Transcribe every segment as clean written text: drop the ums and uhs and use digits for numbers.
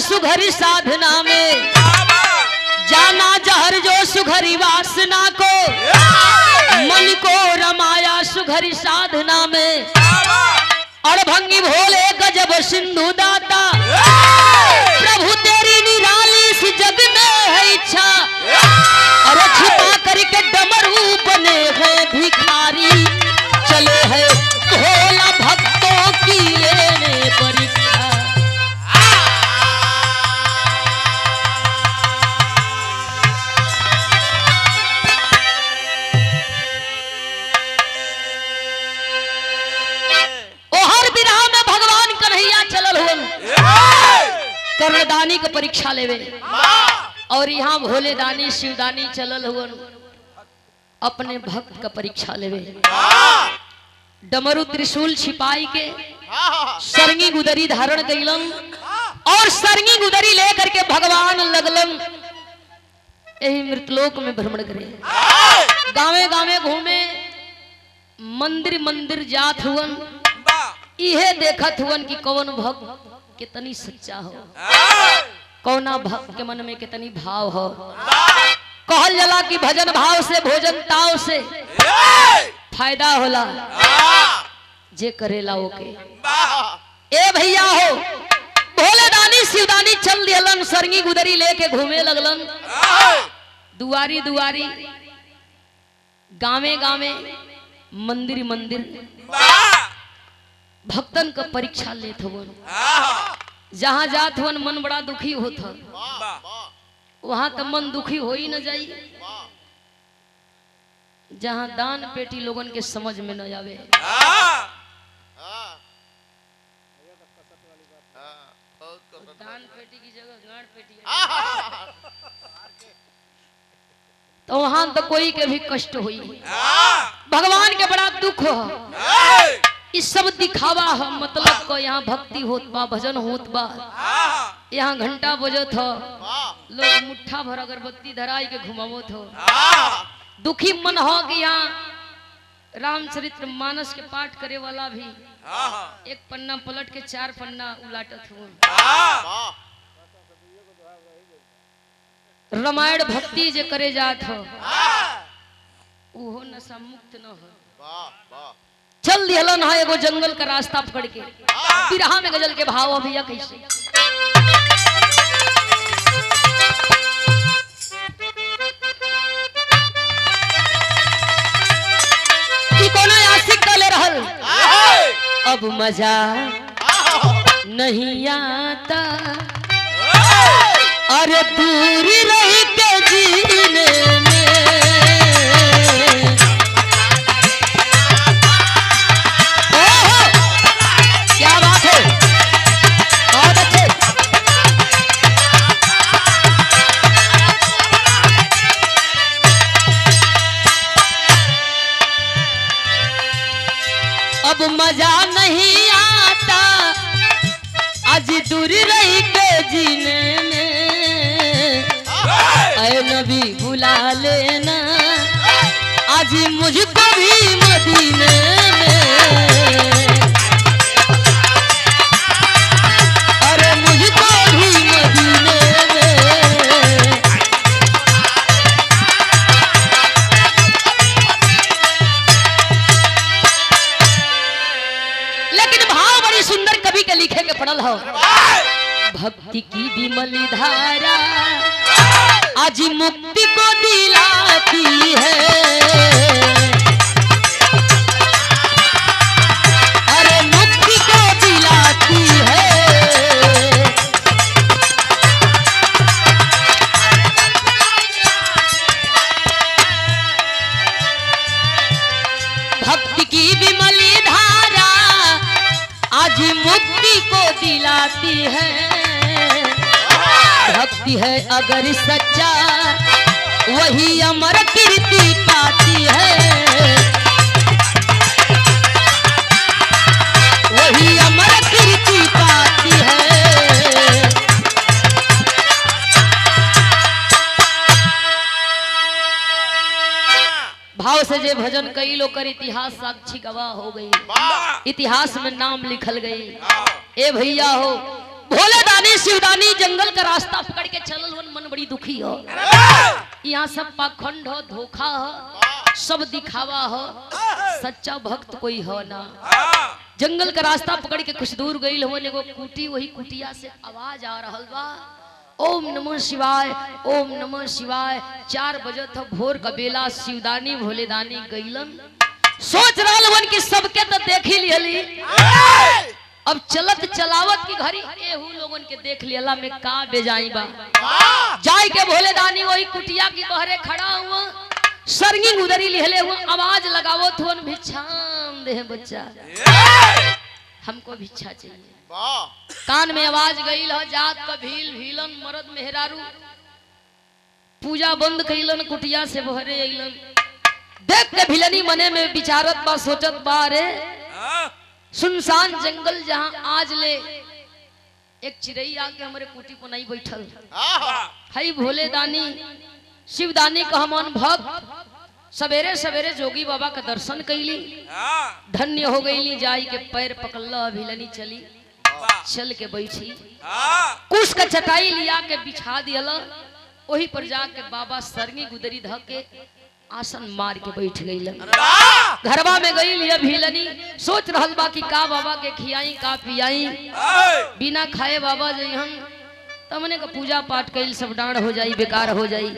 सुघरी साधना में, जाना जहर जो सुघरी वासना को, मन को रमाया सुघरी साधना में। अड़भंगी भोले गजब सिंधु दाता, प्रभु तेरी निराली सी जग में है इच्छा। अरे छिपा करके डमरू बने हैं भिखारी, चले हैं भोला भक्तों की लेने परीक्षा। ओहर बिरहा में भगवान कन्हैया चलल हुन कर्णदानी के परीक्षा लेवे, और यहाँ भोले दानी शिवदानी चलल हुन अपने भक्त का परीक्षा लेवे। डमरू त्रिशूल छिपाई के सरंगी गुदरी धारण कैलन, और सरंगी गुदरी लेकर के भगवान लगलन यही मृतलोक में भ्रमण करे। गावे गावे घूमे, मंदिर मंदिर जात हुवन, इहे देखत हुवन कि कौन भक्त कितनी सच्चा हो, कौना भक्त के मन में कितनी भाव हो। कहल जला कि भजन भाव से भोजन ताव से फायदा होला, जे करेला ओके। ए भैया हो, भोले दानी शिवदानी चल दियलन, सरंगी गुदरी लेके घूमे लगलन, दुआरी दुआरी, गावे गावे, मंदिर मंदिर, भक्तन का परीक्षा लेत हुवन। जहां जात हुवन मन बड़ा दुखी होता, वहां तो मन दुखी हो ही न जाई। जहां दान पेटी लोगन के समझ में न जावे, दान पेटी की जगह गांड पेटी, तो वहां तो कोई के भी कष्ट हुई। भगवान के बड़ा दुख हो, इस सब दिखावा हो, मतलब को यहाँ भक्ति होत बा, भजन होत बा, यहाँ घंटा बजत हो, लोग मुट्ठा भर अगरबत्ती धराई के घुमावत हो। दुखी मन हो कि यहाँ रामचरित्र मानस के पाठ करे वाला भी एक पन्ना पलट के 4 पन्ना उलाटत हुआ। रामायण भक्ति जे करे जात हो, वो नशा मुक्त न हो। चल दिहलन है एगो जंगल का रास्ता पकड़ के, बिरहा में गजल के भाव भैया कैसे। कि कोनो आशिक डले रहल, अब मजा नहीं आता, अरे दूरी रही के जीने में। क्या बात है, बहुत अच्छे। अब मजा नहीं आता, आज दूर रही के जीने में। ऐ नबी बुला लेना आज मुझको भी मदीने में। अरे मुझको भी मदीने में। लेकिन भाव बड़ी सुंदर कवि के लिखे के पड़ल हो। भक्ति की विमली धारा आज मुक्ति को दिलाती है। अरे मुक्ति को दिलाती है। भक्ति की विमली धारा आज मुक्ति को दिलाती है। भक्ति है अगर सच्चा वही अमर कीर्ति पाती है। वही अमर कीर्ति पाती है। भाव से जे भजन कई लोग कर इतिहास साक्षी गवाह हो गई। इतिहास में नाम लिखल गई। ए भैया हो, भोले दानी शिवदानी जंगल का रास्ता पकड़ के चलल वन, मन बड़ी दुखी हो। यहाँ सब पाखंड हो, धोखा हो, सब दिखावा हो, सच्चा भक्त कोई हो ना। जंगल का रास्ता पकड़ के कुछ दूर गई हो, एगो कुटी, वही कुटिया से आवाज आ रहल बा, ओम नमः शिवाय, ओम नमः शिवाय। 4 बजे था भोर का बेला, शिवदानी भोले दानी गईलन। सोच रहल वन कि सबके तो देख ही लिहली, अब चलत चलावत की घड़ी एहू लोगन के देख लियला में का बेजाई बा। जाय के भोले दानी वही कुटिया की बहरे खड़ा हुआ, सरंगी गुदरी लिहले हुआ, आवाज लगावत हुआ, भिक्षाम दे बच्चा, हमको भिक्षा चाहिए। कान में आवाज गई हो, जात का भील भीलन मर्द मेहरारू पूजा बंद कइलन, कुटिया से बहरे अइलन। देख के भिलनी मने में विचारत बा, सोचत बा, रे सुनसान जंगल जहां आज ले एक चिड़ई आके हमारे कुटी पर नहीं बैठल, हई भोले दानी शिवदानी का हमन भक्त सवेरे सवेरे जोगी बाबा का दर्शन कैली, धन्य हो गईली। जाई के पैर पकड़ला, भिलनी चली, चल के बैठी, कुश का चटाई लिया के बिछा दियला, वही पर जाके बाबा सरंगी गुदरी ध के आसन मार के बैठ गई। घरवा में गई लिया भिलनी, सोच रहल बा कि का बाबा के खियाई का पियाई, बिना खाए बाबा जइहन तमने का पूजा पाठ कैल सब डांड हो जाई, बेकार हो जाई।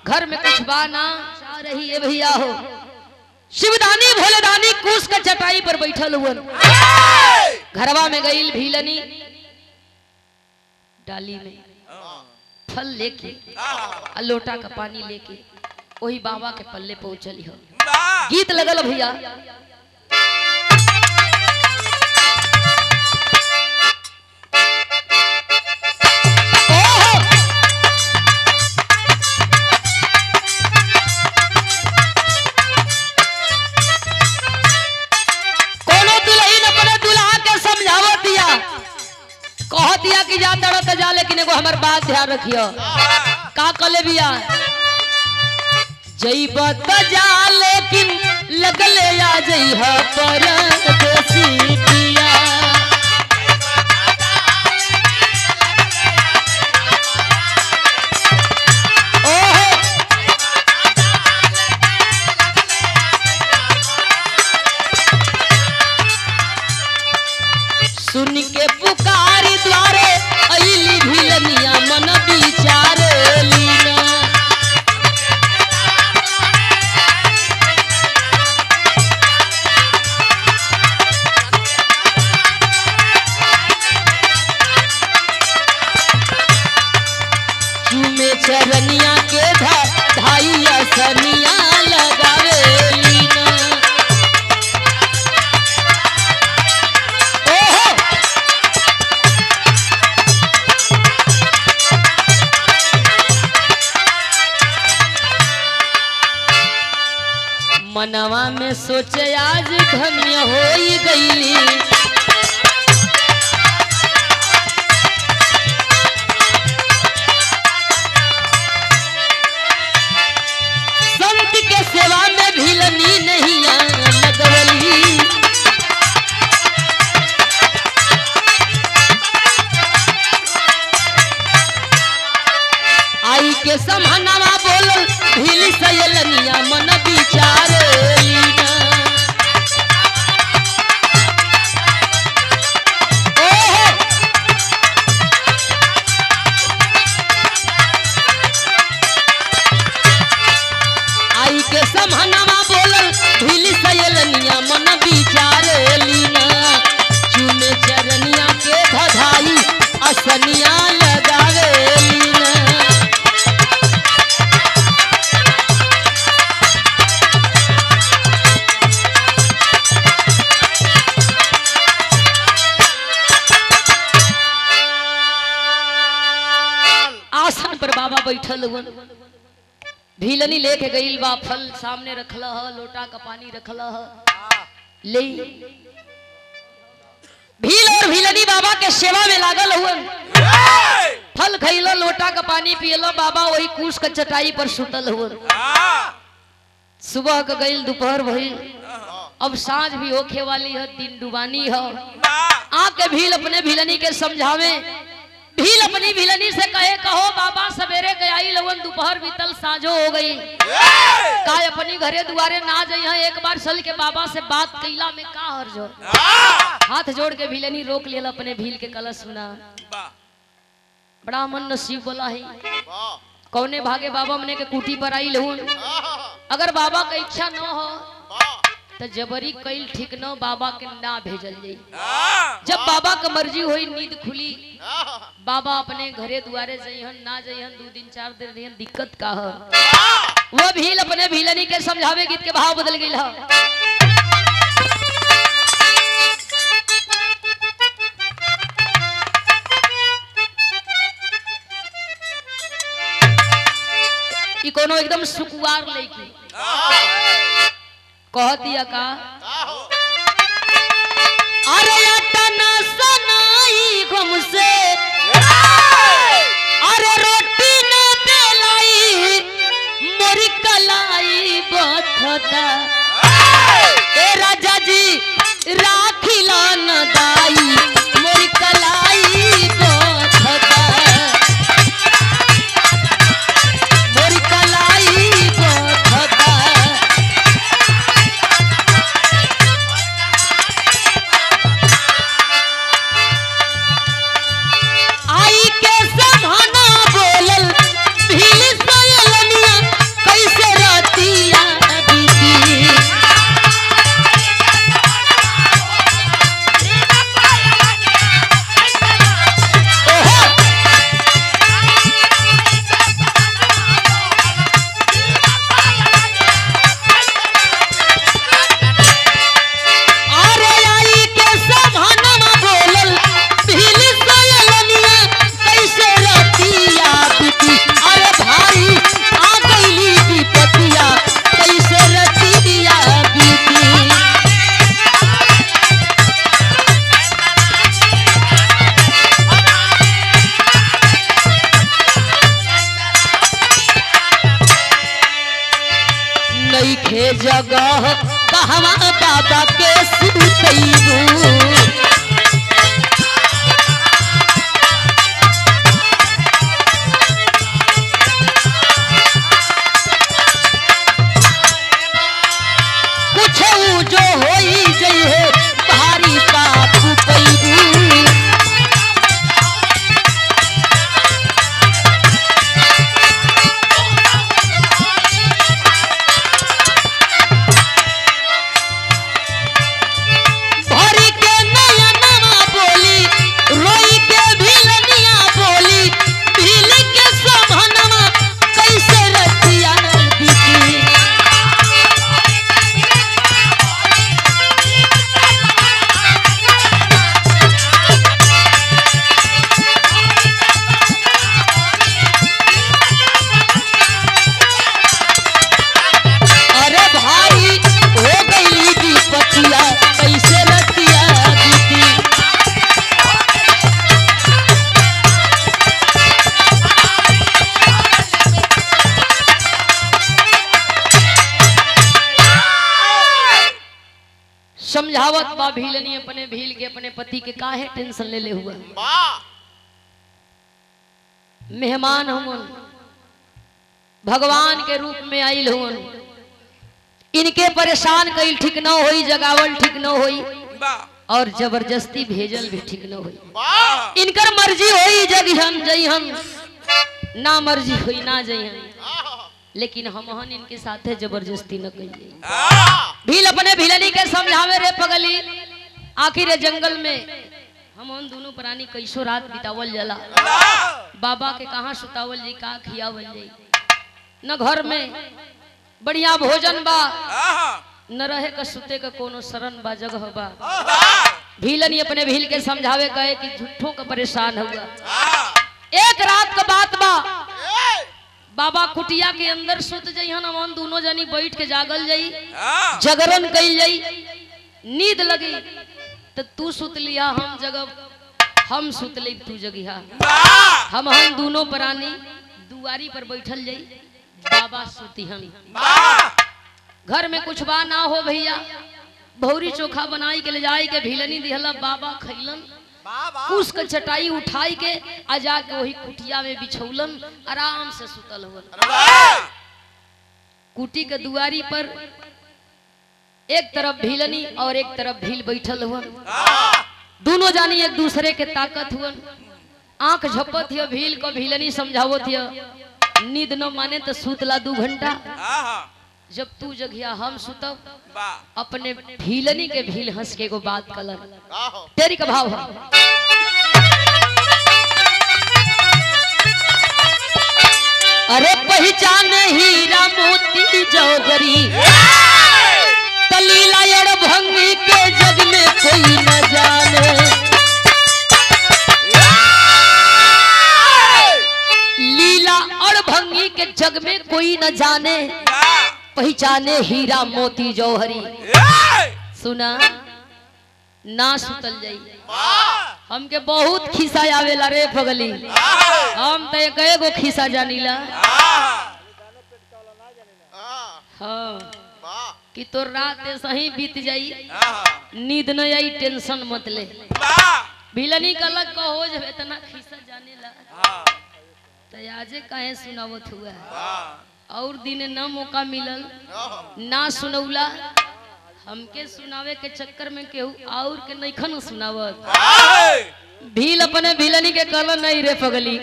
घर में कुछ बा ना चाह रही है भैया हो। शिवदानी भोले दानी कुश का चटाई पर बैठल हुआ, घरवा में गई भिलनी, डाली में फल लेके लोटा का पानी लेके वही बाबा के पल्ले पहुंचली हो। गीत लगल भैया, कोनो दुल्हन अपने दुल्हा के समझावत दिया, कह दिया कि जा तड़त जा, लेकिन एगो हमर बात ध्यान रखियो। का कले बिया, जइबा त जा लेकिन लगले आ जइहा परदेसी पिया। ओहो सुन के पुकारी द्वारे अइली भिलनिया, मन विचारे लीना। चरनिया के धाइया सनिया लगावे लीना। ओहो मनवा में सोचे आज धन्य होई गईली, सेवा में भिलनी नहीं लगवली। आई के समानवा बोलल भिली सयलनिया, मन विचारे लीना। ओहो आई के समानवा बोलल भिली सयलनिया, मन विचारे लीना। चुमे चरनिया के धधाई असनिया लगावे लीना। आसन पर बाबा बैठल हुआ, भिलनी लेके गईल बा, फल सामने रखल ह, लोटा का पानी रखल ह, ले भील और भिलनी बाबा के सेवा में लागल हुआ। फल खइलो, लोटा का पानी पियलो, बाबा वही कुश का चटाई पर सुतल हुआ। सुबह का गईल, दोपहर भइल, अब सांझ भी होखे वाली है, दिन डुबानी है। आके भील अपने भिलनी के समझावे। भील अपनी भिलनी से कहे कहो बाबा सवेरे के आई लवन दोपहर बीतल साँझो हो गई का अपनी घरे दुआरे ना जाइए एक बार चल के बाबा से बात कैला में का हर्ज हो। हाथ जोड़ के भिलनी रोक लिया अपने भील के कलश सुना। बड़ा मन नसीब बोला है कौने भागे बाबा मने के कुटी पर आई लहून। अगर बाबा का इच्छा न हो तो जबरी कैल ठीक न बाबा के ना भेजल जाई। जब बाबा का मर्जी हुई नींद खुली बाबा अपने घरे दुआरे जइहन ना जइहन 2 दिन 4 दिन रहियन दिक्कत का है। वो भील अपने भीलनी के समझावे गीत के भाव बदल गई है। ई कोनो एकदम सुकुवार लईकी कह दिया का अरे अटना सनाई घुमसे अरे रोटी न बेलाई मोरी कलाई बथता ए राजा जी राखिला न दाई मोरी कलाई बथता मोरी कलाई बथता। जगह कहवा बाबा के सुतैबू जो होई जइहे भारी पाप पैबू भरी के नयनवा बोली रोई के भिलनिया बोली भील के समहनवा कैसे रतिया बीती। समझावत बा भीलनी अपने भील के अपने पति के काहे टेंशन ले हुआ। मेहमान हुन भगवान के रूप में आइल हुन इनके परेशान कईल ठीक न होई जगावल ठीक न होई और जबरदस्ती भेजल भी ठीक न होई। इनकर मर्जी होई जगिहन जइहन ना मर्जी होई ना जइहन लेकिन हमहन इनके साथे जबरदस्ती न कइए। भील अपने भिलनी के समझावे रे पगली आखिर जंगल में हमहन दोनों प्राणी कैसो रात बितावल जाला बाबा के कहाँ सुतावल जी का खियावल जी न घर में बढ़िया भोजन बा न रहे का सुते का कोनो शरण बा जगह बा। भीलनी अपने भील के समझावे कहे कि झूठों का परेशान हुआ। एक रात का बात बा बाबा कुटिया के अंदर सुत जइहन हमन दोनों जनी बैठ के जागल जाई जगरन कइल जाई नींद लगी तो तू सुत लिया हम जगब हम सुत ले तू जगिहा हम दोनों प्राणी दुआरी पर बैठल जाई बाबा सुतिहन घर में कुछ बा ना हो भैया भौरी चोखा बनाई के ले जाई के भीलनी दिहला बाबा खैलन कुछ के चटाई उठाई के आ जाके वही कुटिया में बिछौलन आराम से सुतल हुआ। कुटी के दुआरी पर एक तरफ भीलनी और एक तरफ भील बैठल हुआ। दोनों जानी एक दूसरे के ताकत हुआ। आंख झपत हियो भील को भीलनी समझावत हियो नींद न माने तो सुतला 2 घंटा जब तू जगिया हम सुतब। अपने भीलनी के भील हंस के को बात कलन तेरी का भाव है। अरे पहचाने हीरा मोती जौहरी तलीला और भंगी के जग में कोई न जाने। लीला और भंगी के जग में कोई न जाने पहचाने हीरा मोती जौहरी। सुना ना सुतल जाई हमके बहुत खिसा आवेला रे पगली हम तो एक गो खिसा जानीला। हाँ कि तो रात सही बीत जाई नींद न आई टेंशन मत ले। भीलनी का लग हो जब इतना खिसा जानेला तो आजे काहे सुनावत हुआ और दिन न मौका मिलल ना सुनौला हमके सुनावे के चक्कर में केहू और के नइखन सुनावत। भील अपने भीलनी के कहल नहीं रे पगली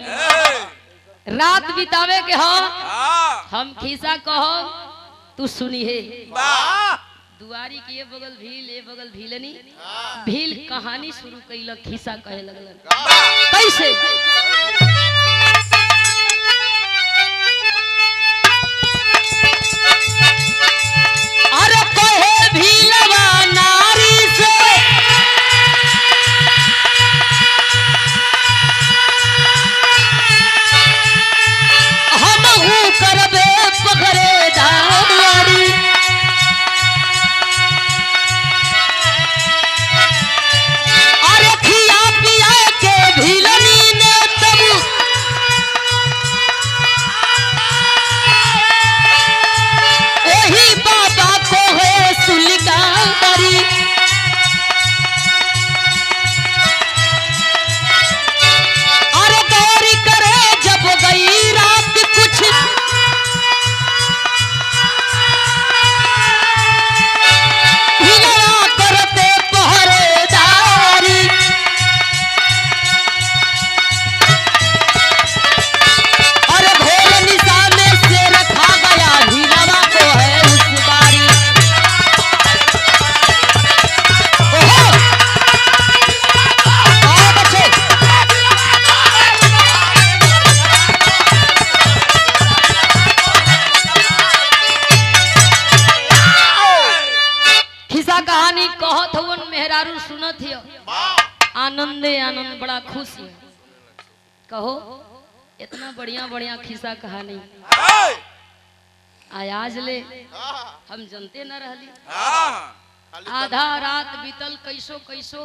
रात बितावे के हो हम खिसा कहो तू सुनी है। दुआरी के ये बगल भील ये बगल भीलनी भील कहानी शुरू कैल खिसा कहे लगल कैसे। अरे कहे भीलवा नारी से हम हूँ करबे पकड़े दारी। अरे खिया पिया के भीलनी ने तब वही बाबा को है सुलिकारी। अरे गौरी करे जब गई रात कुछ हिला करते पहरेदारी। अरे भोर निशाने से रखा गया हिलवा को है उस बारी। ओहो आओ बच्चे खिसा कहानी कहत हवन मेहरारू सुनत हियो आनंदे आनंद बड़ा खुश है। कहो इतना बढ़िया बढ़िया खिसा कहानी आज ले हम जनते न रहली। आधा रात बीतल कैसो कैसो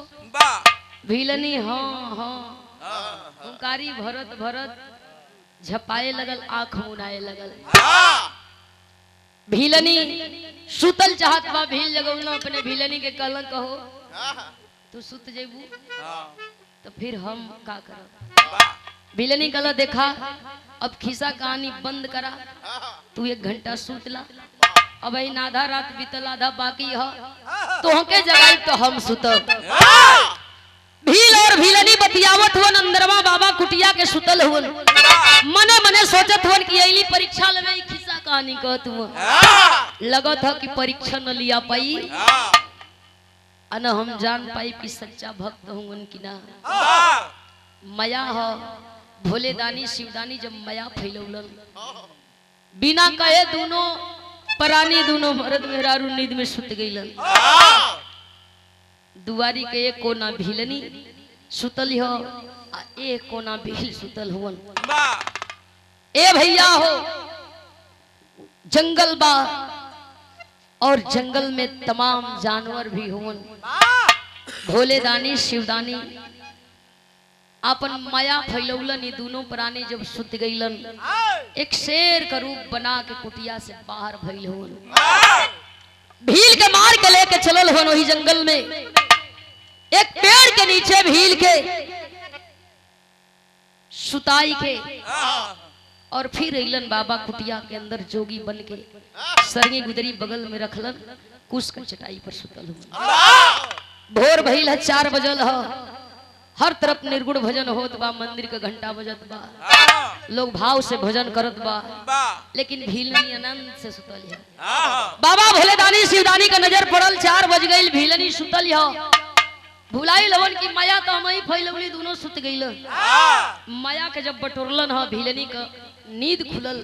भीलनी हाँ हाँ हुंकारी भरत भरत झपाए लगल आंख मुनाए लगल। भीलनी सुतल चाहत बा भील जगौना अपने भीलनी के कहलन कहो तू सुत जेबू तो फिर हम का करब। भीलनी कहला देखा अब खिसा कहानी बंद करा तू 1 घंटा सुतला अब आधा रात बीतल आधा बाकी है तो हमके जगाई तो हम सुतब। भील और भीलनी बतियावत हुवन अंदरवा बाबा कुटिया के सुतल हुवन मने मने सोचत हुवन कि अइली परीक्षा लेवे खिस्सा कहानी कहत हुवन लगत है कि परीक्षा न लिया पाई अन हम जान पाई कि सच्चा भक्त हुवन कि ना। माया हो भोले दानी शिवदानी जब माया फैलौलन बिना कहे दोनों परानी दोनों मर्द मेहरारू नींद में सुत गईलन। दुआरी के एक कोना भीलनी सुतल हो एक कोना भील सुतल हुवन। ए भैया हो जंगल बा और जंगल में तमाम जानवर भी हुवन। भोले दानी शिवदानी अपन माया फैलौलन ये दोनों प्राणी जब सुत गईलन एक शेर का रूप बना के कुटिया से बाहर भइल हुवन। भील के मार के लेके चलल हन वही जंगल में, एक पेड़ के नीचे भील के सुताई के, और फिर अइलन बाबा कुटिया के अंदर जोगी बन के, सरंगी गुदरी बगल में रखलन, कुछ कर चटाई पर सुतल हुआ। भोर भइल है, 4 बजल है, हर तरफ निर्गुण भजन होत बा, मंदिर का घंटा बजत बा, लोग भाव से भजन करत बा, लेकिन भीलनी आनंद से सुतल है। बाबा भोलेदानी शिवदानी का नजर पड़ल, 4 बज गई, भीलनी सुतल है। भुलाई लवन की माया तो हम ही फैलवली, दोनों सुत गईल। माया के जब बटोरलन है, भीलनी का नींद खुलल,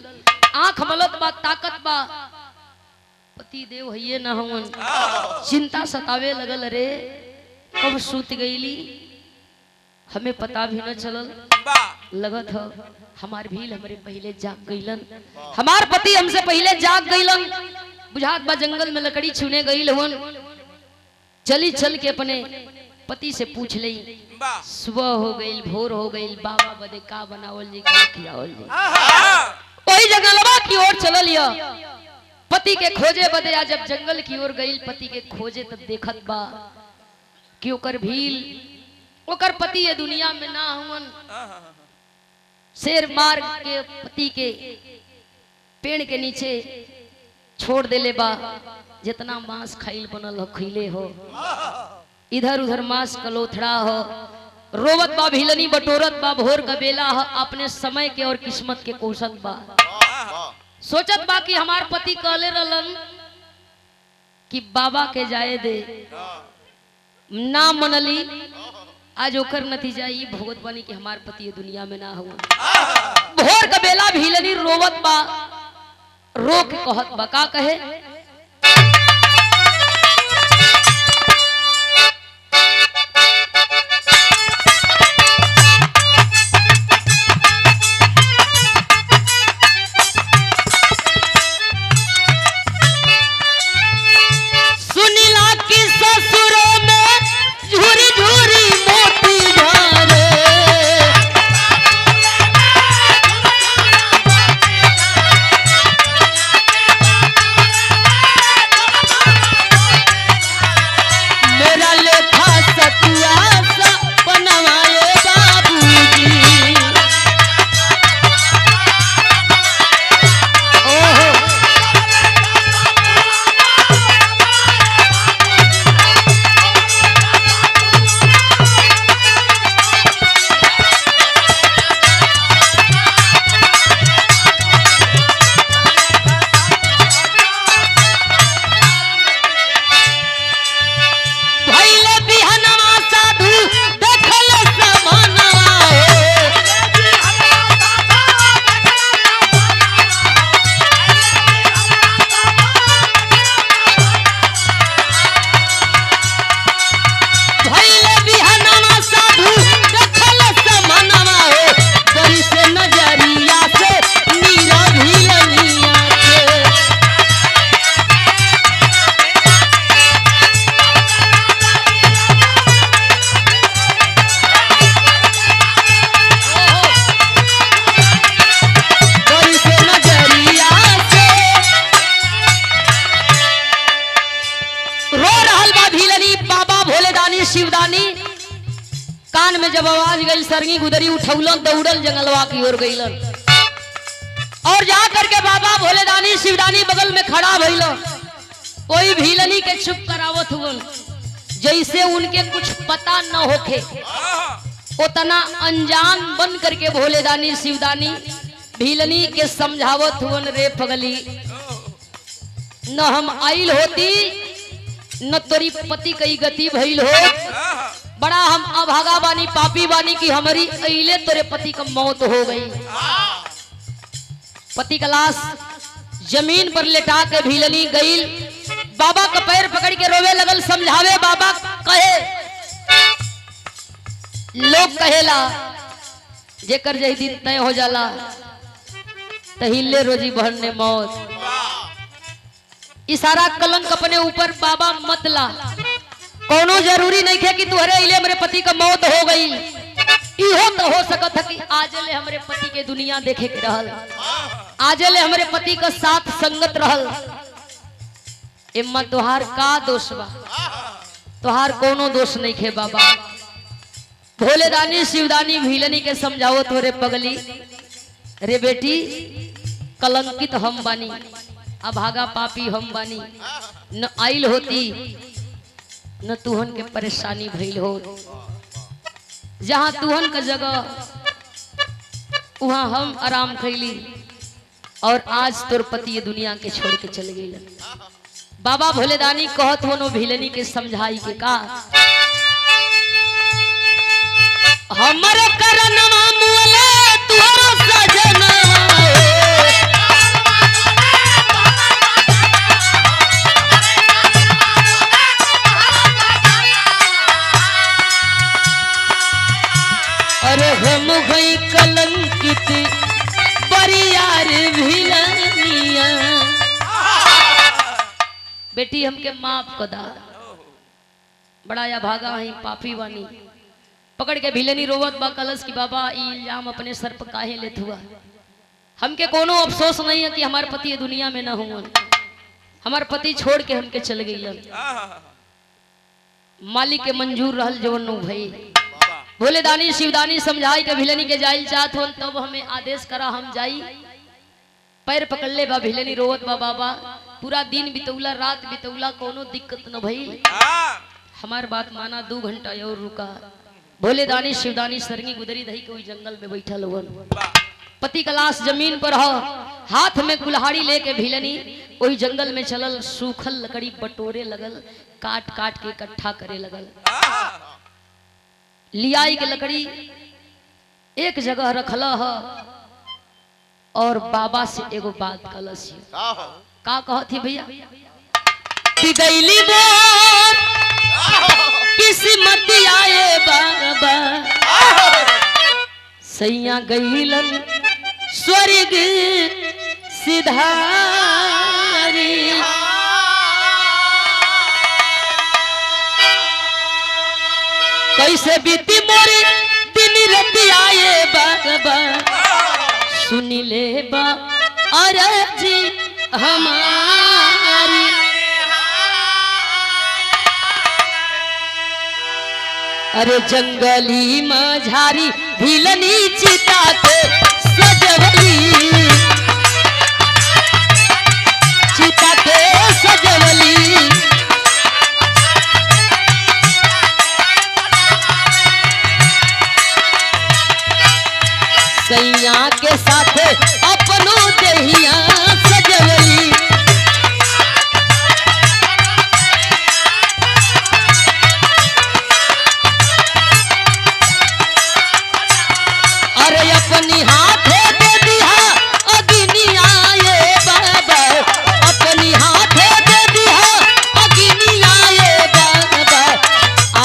आंख मलत बा, ताकत बा, पति देव है न हवन, चिंता सतावे लगल, रे कब सुत गईली हमें पता भी न चलल। लगत है हमार भील हमरे पहले जाग गईलन, हमार पति हमसे पहले जाग गईलन, बुझात बा जंगल में लकड़ी छूने गईल हवन। चली चल के अपने पति से पूछ ली, सुबह हो गई, भोर हो गई, बाबा बदे का बनावल जी, का खियावल जी। वही जंगलवा की ओर चलल या पति के खोजे बदे। आज जब जंगल की ओर गई पति के खोजे, तब देखत बा कि ओकर भील, ओकर पति ये दुनिया में ना हुवन। शेर मार के पति के पेड़ के नीचे छोड़ देले बा, जितना मांस खाइल बनल हो खिले हो, इधर उधर मांस कलोथड़ा हो, रोवत बा भीलनी, बटोरत बा, भोर का बेला हो, अपने समय के और किस्मत के कोसत बा। सोचत बा कि हमार पति कहले रहलन कि बाबा के जाए दे, ना मनली, आज ओकर नतीजा ई भोगत बानी कि हमार पति ये दुनिया में ना हुआ। भोर का बेला भीलनी रोवत बा, रो के कहत बा, का कहे, शिवदानी कान में जब आवाज गई, सरंगी गुदरी उठौलन, दौड़ल जंगलवा की ओर गईलन, और जा करके बाबा भोलेदानी शिवदानी बगल में खड़ा भइल, कोई भीलनी के चुप करावत हुवन, जैसे उनके कुछ पता न होखे, उतना अनजान बन करके भोलेदानी शिवदानी भीलनी के समझावत हुवन, रे पगली, न हम आइल होती, न तोरी पति कई गति भइल हो, बड़ा हम अभागा बानी, पापी बानी कि हमारी अइले तोरे पति का मौत हो गई। पति का लाश जमीन पर लेटा के भीलनी गई, बाबा का पैर पकड़ के रोवे लगल, समझावे। बाबा कहे, लोग कहेला जेकर जही दिन तय हो जाला तहिले रोजी भरने मौत, इशारा कलंक अपने ऊपर बाबा मत ला, कोनो जरूरी नहीं है कि तुहरे इले हमरे पति का मौत हो गई, इहो तो हो सकत है कि आज ले हमरे पति के दुनिया देखे के रहल, आज ले हमरे पति का साथ संगत रहल, इम्मा तोहार का दोष बा? तोहार कोनो दोष नहीं खे बाबा। भोले दानी शिवदानी भीलनी के समझाओ तोरे पगली, रे बेटी कलंकित हम बानी, अभागा पापी हम बानी, न आइल होती न तुहन के परेशानी भइल हो। जहाँ तुहन का जगह वहाँ हम आराम खैली और आज तोर पति ये दुनिया के छोड़ के चले गई। बाबा भोले दानी कहत हो नो भीलनी के समझाई के का हमरे करनमा मुले तुहरा सजना अरे हम भई कलंकित परियार भीलनिया। बेटी हमके माफ कदा, बड़ा या भागा ही पापी बानी। पकड़ के भीलनी रोवत बा कलश की बाबा इल्जाम अपने सर पर काहे लेत हुआ। हमके कोनो अफसोस नहीं है कि हमारे पति ये दुनिया में न हुआ। हमारे पति छोड़ के हमके चल गई। मालिक के मंजूर रहल जवन नु भई। भोले दानी शिवदानी समझाई के भीलनी के जाइल चाहत हो तब हमें आदेश करा हम जाई। पैर पकड़ ले बा भीलनी रोवत बा बाबा पूरा दिन बितौला रात बितौला कोनो दिक्कत न भई। हमार बात माना 2 घंटा और रुका। भोले दानी शिवदानी सरंगी गुदरी दही के जंगल में बैठल हुआ। पति का लाश जमीन पर हो, हाथ में कुल्हाड़ी लेके भीलनी वही जंगल में चलल। सूखल लकड़ी बटोरे लगल, काट काट के इकट्ठा करे लगल। लियाई के लकड़ी एक जगह रखल है और बाबा से एगो बात कलस का कहती भैया किस्मत आए बाबा सैया गईलन स्वर्ग सिधारी। कैसे बीती मोरी दिन रति आए बाबा सुनी ले बा अरजी हमारी। अरे जंगली मझारी भीलनी चिता के सजवली, चिता के सजवली। सैया के साथ अपनों देहिया सजवली। अरे अपनी हाथे दे दिया अग्निया ये बाबा, अपनी हाथे दे दिया अग्निया ये बाबा।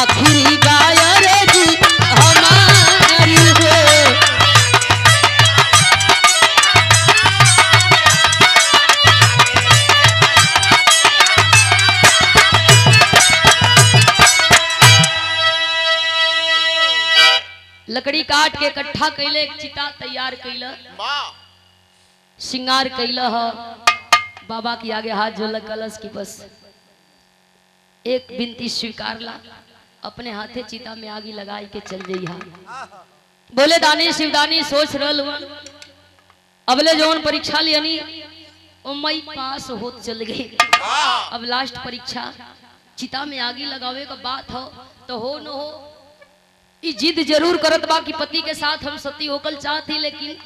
आखिरी गायर जी हमारी हो। लकड़ी काट के इकट्ठा कैले, एक चिता तैयार कैला, श्रृंगार कैला है। बाबा के आगे हाथ जोड़ कलश की बस एक विनती स्वीकार ला, अपने हाथे चिता में आगी लगाई के चल जइहा। बोले दानी शिवदानी सोच रहल हुआ अबले जौन परीक्षा लियनी ओ मई पास होत चल गई। अब लास्ट परीक्षा चिता में आगी लगावे का बात हो तो हो न हो। जिद जरूर करत बा कि पति के साथ हम सती होकल चाहती, लेकिन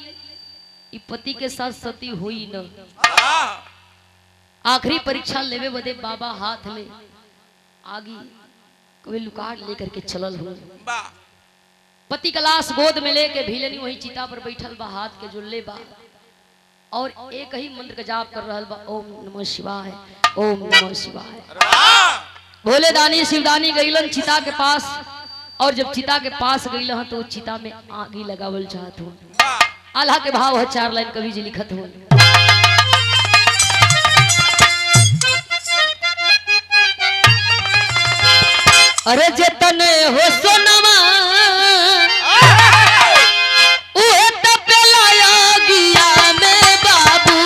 पति के साथ सती हुई न। आखिरी परीक्षा लेवे बदे बाबा हाथ में आगी कभी लुकाट लेकर के चलल हो। पति का लाश गोद में लेके भीलनी वही चिता पर बैठल बा, हाथ के जुल्ले बा और एक ही मंत्र का जाप कर रहल बा, ओम नमः शिवाय, ओम नमः शिवाय। भोले दानी शिवदानी गईलन चिता के पास और जब चिता के पास गई तो चिता में आगी लगावल चाहत हो। आल्हा के भाव है 4 लाइन कवि जी लिखत हो। अरे जतने हो सोनवा उहे तपेला आगिया में बाबू।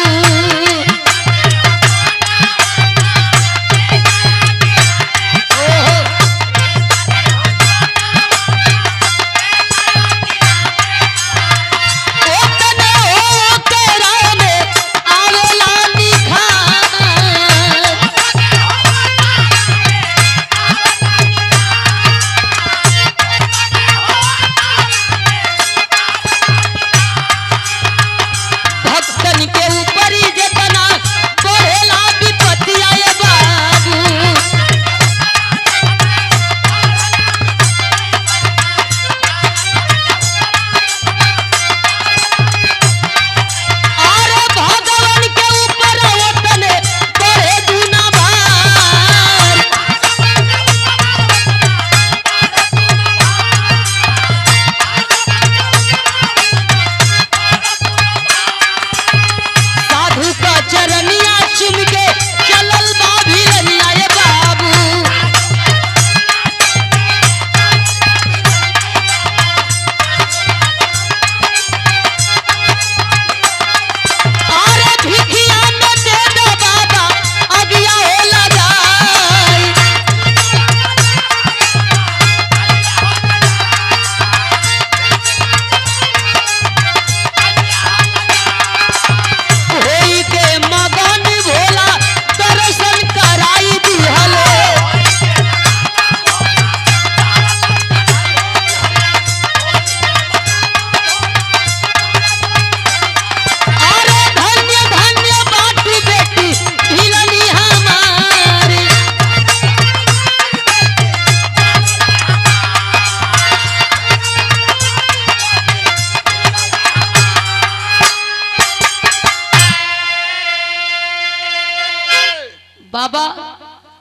बाबा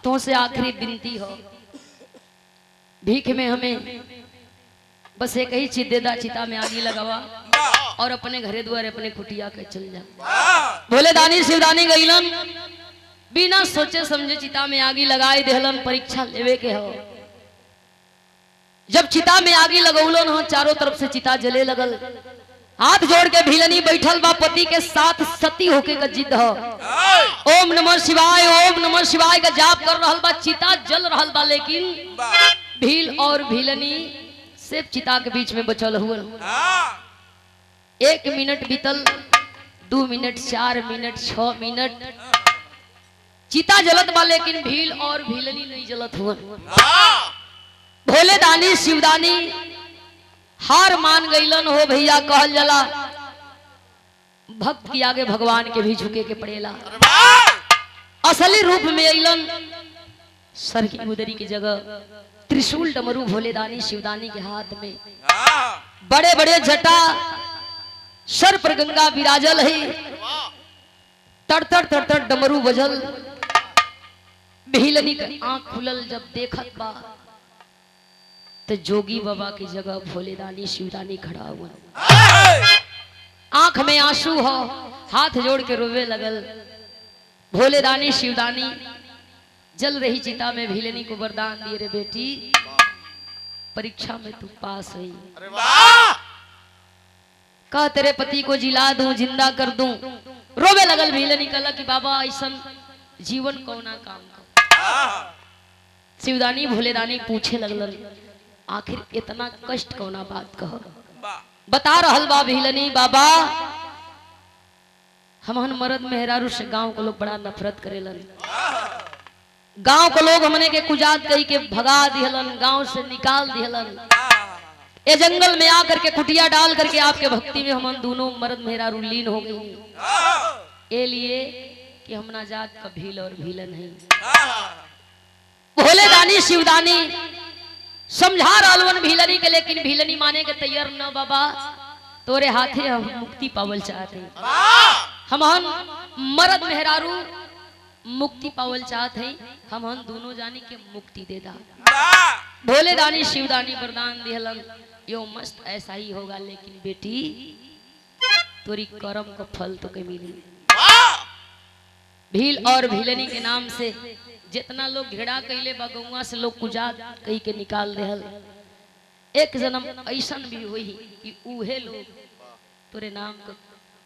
तो से आखिरी विनती हो, भीख में हमें बस एक ही चीज दे दा, चिता में आगी लगावा और अपने घरे द्वारे अपने कुटिया के चल जा। भोले दानी शिवदानी गईलन, बिना सोचे समझे चिता में आगी लगाई देहलन। परीक्षा लेवे के हो, जब चिता में आगी लगौलन हो, चारों तरफ से चिता जले लगल। हाथ जोड़ के भिलनी बैठल बा, पति के साथ सती होके का जिद हो। ओम नमः शिवाय, ओम नमः शिवाय का जाप कर रहल बा, चिता जल रहल बा, लेकिन भील और भिलनी सिर्फ चिता के बीच में बचल हुए। 1 मिनट बीतल, 2 मिनट, 4 मिनट, 6 मिनट, चिता जलत बा, लेकिन भील और भिलनी नहीं जलत हुए। भोले दानी शिवदानी हार मान गईलन हो भैया। कहल जला भक्त के आगे भगवान के भी झुके के पड़ेला। असली रूप में अइलन, सर की गुदरी की जगह त्रिशूल डमरू भोले दानी शिवदानी के हाथ में, बड़े बड़े जटा, सर पर गंगा विराजल है, तड़तड़ तड़तड़ डमरू बजल। भिलनी का आंख खुलल, जब देखत बा तो जोगी बाबा की जगह भोले दानी शिवदानी खड़ा हुआ। आंख में आंसू हो, हाथ जोड़ के रोवे लगल। भोले दानी शिवदानी जल रही चिता में भिलनी को वरदान दिए, रे बेटी परीक्षा में तू पास हुई, कह तेरे पति को जिला दूं, जिंदा कर दूं। रोवे लगल भिलनी, कहला कि बाबा ऐसा जीवन कौना काम का। शिवदानी भोले दानी पूछे लगल, आखिर इतना कष्ट कौना बात कहो। बता रहल बा भिलनी, बाबा हमन मर्द मेहरारू से गांव के लोग बड़ा नफरत करेलन। गांव के लोग हमने के कुजात कही के भगा दिहलन, गांव से निकाल दिहलन। ये जंगल में आकर के कुटिया डाल करके आपके भक्ति में हम दोनों मर्द मेहरारू लीन हो गई। ये लिए कि हम ना जात का भील और भीलन है। भोले दानी शिवदानी समझा रहलन भिलनी के, लेकिन भिलनी माने के तैयार न। बाबा तोरे हाथे हम मुक्ति पावल चाहते, हम मर्द मेहरारू मुक्ति पावल चाहते हैं, हम दोनों जानी के मुक्ति दे दा। भोले दानी शिवदानी वरदान दिहलन, यो मस्त ऐसा ही होगा, लेकिन बेटी तोरी कर्म का फल तो के मिली। भील और भिलनी के नाम से जितना लोग घेड़ा कैले बगुआ से लोग कुजात कही के निकाल देहल। एक जन्म ऐसा भी हुई कि उहे लोग तोरे नाम का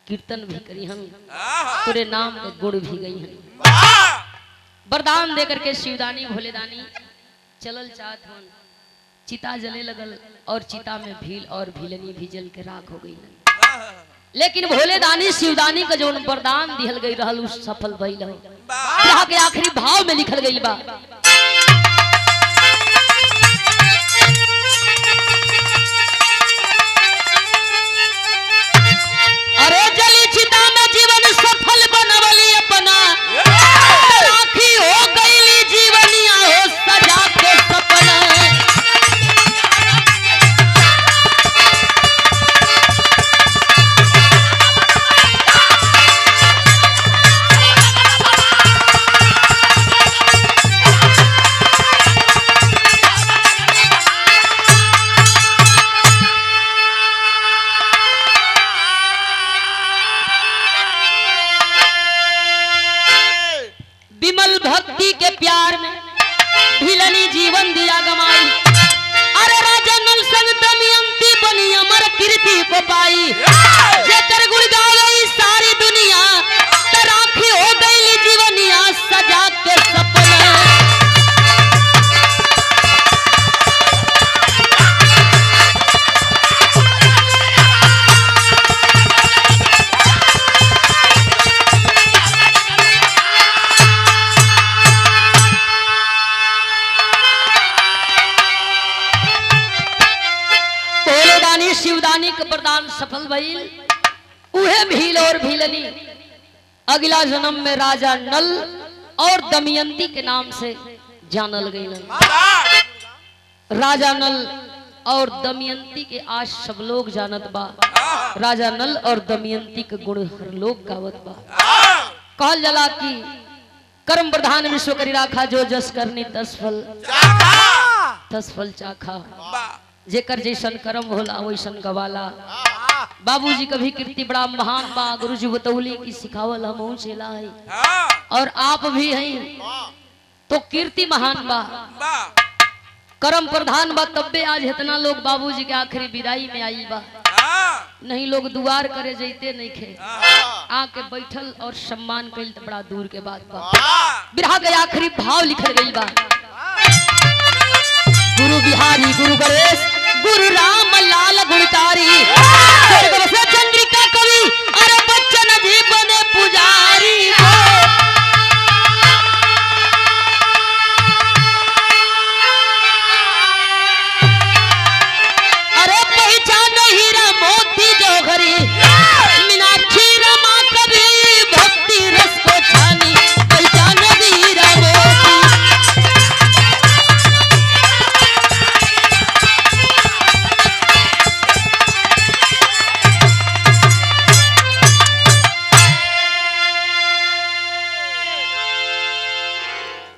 कीर्तन भी करी, हम तोरे नाम का गुण भी गई हैं। वरदान दे करके शिवदानी भोले दानी चलल चाहत हन। चिता जले लगल और चिता में भील और भिलनी भी जल के राख हो गई। लेकिन भोले दानी शिवदानी का जो वरदान दिहल गई रहल उस सफल भइल हो। यहाँ के आखिरी भाव में लिखल गई बा, अरे जली चिता में जीवन सफल बनवली अपना, राखी हो गई जीवनिया हो सजा के सपना। भक्ति के प्यार में भिलनी जीवन दिया गमाई। अरे राजा नल संग दमयंती बनी अमर कीर्ति को पाई। जेकर गुण गाई सारी दुनिया, राखी हो गई जीवनिया सजा के सपना। शिवदानी के वरदान सफल भइल। उहे भील और भीलनी अगला जन्म में राजा नल और दमयंती के नाम से जानल गई। राजा नल और दमयंती के आज सब लोग जानत बा। राजा नल और दमयंती के गुण हर लोग गावत बा। कहल जला कि कर्म प्रधान विश्व करी राखा, जो जस करनी तस फल चाखा। जेकर जैसन कर्म होला वैसन गवाला। बाबूजी कभी कीर्ति बड़ा महान बा, गुरुजी बतौली की सिखावल हम चेला है और आप भी हैं तो कीर्ति महान बा, कर्म प्रधान बा। तब्बे आज इतना लोग बाबूजी के आखिरी विदाई में आई बा, नहीं लोग दुआर करे जैते नहीं खे, आके बैठल और सम्मान कैल तो बड़ा दूर के बात बा। बिरहा के आखिरी भाव लिखल गई बा, गुरु बिहारी गुरु गणेश गुरु राम लाल गुणकारी।